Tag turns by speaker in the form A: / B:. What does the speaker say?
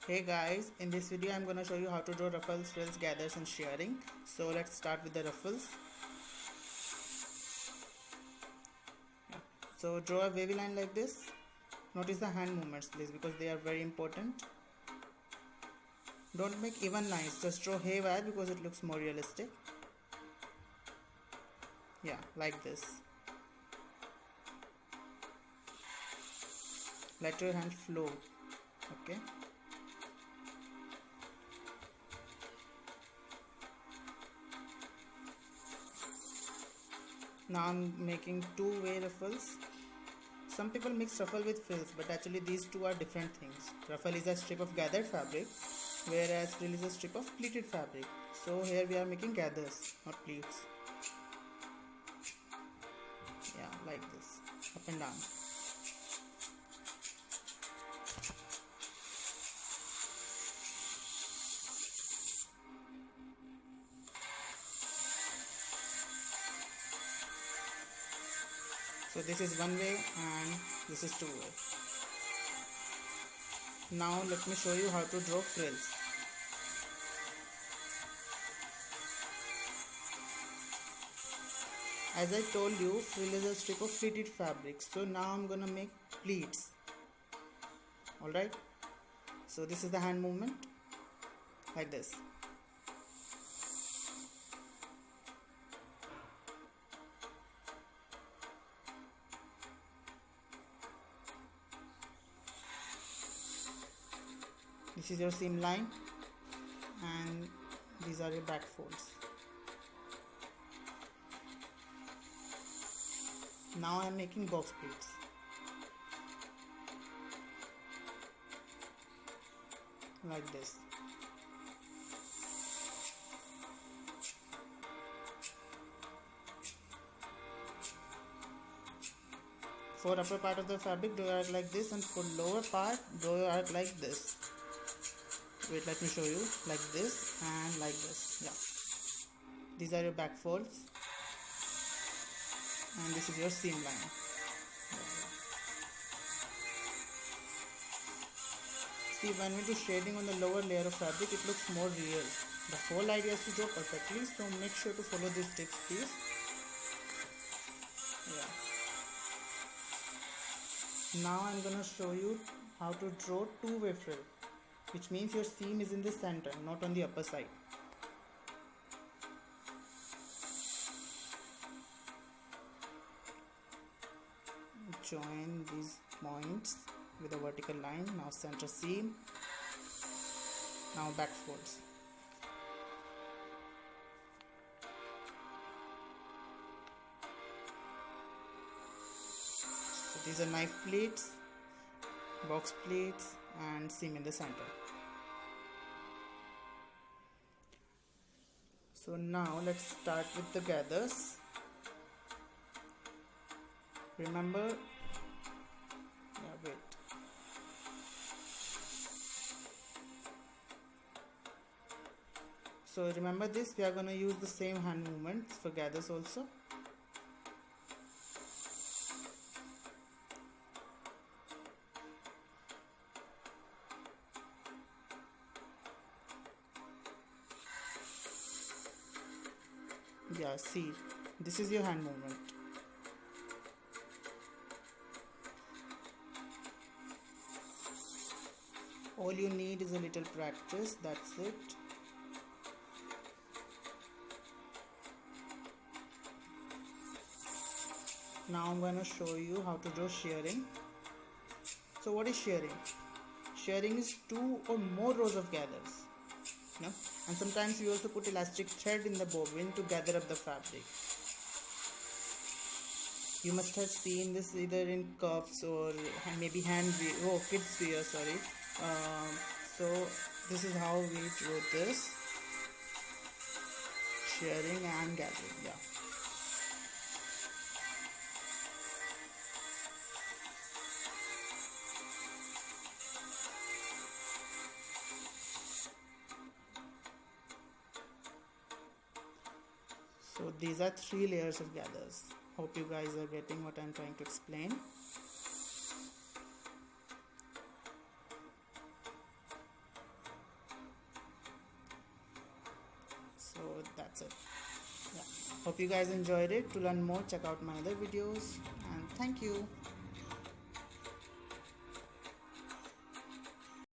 A: Hey guys, in this video I'm gonna show you how to draw ruffles, frills, gathers and shirring. So let's start with the ruffles. So draw a wavy line like this. Notice the hand movements please because they are very important. Don't make even lines, just draw haywire because it looks more realistic. Yeah, like this. Let your hand flow. Okay. Now I'm making two-way ruffles. Some people mix ruffle with frills, but actually these two are different things. Ruffle is a strip of gathered fabric, whereas frill is a strip of pleated fabric. So here we are making gathers, not pleats. Yeah, like this, up and down. So this is one way and this is two way. Now let me show you how to draw frills. As I told you, frill is a strip of pleated fabric. So now I'm gonna make pleats. Alright. So this is the hand movement. Like this. This is your seam line and these are your back folds. Now I am making box pleats. Like this. For upper part of the fabric, draw your arc like this, and for lower part, draw your arc like this. Wait, let me show you. Like this and like this. Yeah. These are your back folds. And this is your seam line. See, when we do shading on the lower layer of fabric, it looks more real. The whole idea is to draw perfectly, so make sure to follow these tips, please. Yeah. Now I'm gonna show you how to draw two-way frill, which means your seam is in the center, not on the upper side. Join these points with a vertical line. Now center seam. Now back folds. So these are knife pleats, box pleats and seam in the center. So now let's start with the gathers. Remember, wait. So remember this, we are going to use the same hand movements for gathers also. Yeah, see, this is your hand movement. All you need is a little practice, that's it. Now I'm going to show you how to draw shirring. So what is shirring? Shirring is two or more rows of gathers. And sometimes we also put elastic thread in the bobbin to gather up the fabric. You must have seen this either in cuffs or maybe kids wear, sorry. So this is how we draw this, shirring and gathering. Yeah. So these are three layers of gathers. Hope you guys are getting what I'm trying to explain. that's it. Yeah. Hope you guys enjoyed it. To learn more, check out my other videos, and thank you.